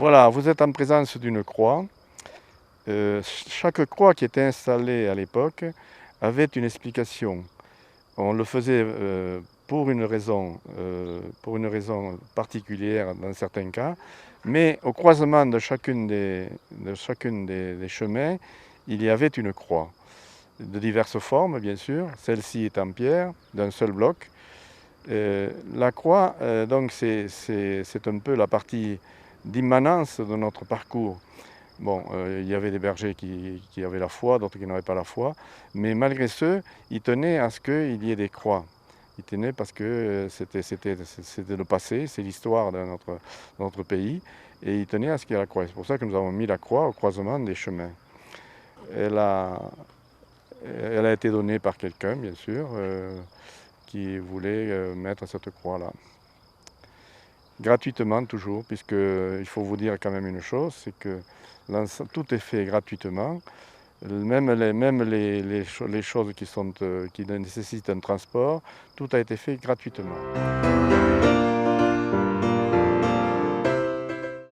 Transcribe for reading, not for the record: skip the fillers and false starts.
Voilà, vous êtes en présence d'une croix. Chaque croix qui était installée à l'époque avait une explication. On le faisait pour une raison particulière dans certains cas, mais au croisement de des chemins, il y avait une croix, de diverses formes bien sûr, celle-ci est en pierre, d'un seul bloc. La croix, donc c'est un peu la partie d'immanence de notre parcours. Bon, il y avait des bergers qui avaient la foi, d'autres qui n'avaient pas la foi, mais malgré ce, ils tenaient à ce qu'il y ait des croix. Ils tenaient parce que c'était le passé, c'est l'histoire de notre pays, et ils tenaient à ce qu'il y ait la croix. C'est pour ça que nous avons mis la croix au croisement des chemins. Elle a, elle a été donnée par quelqu'un, bien sûr, qui voulait mettre cette croix-là. Gratuitement toujours, puisqu'il faut vous dire quand même une chose, c'est que tout est fait gratuitement, même les choses qui nécessitent un transport, tout a été fait gratuitement.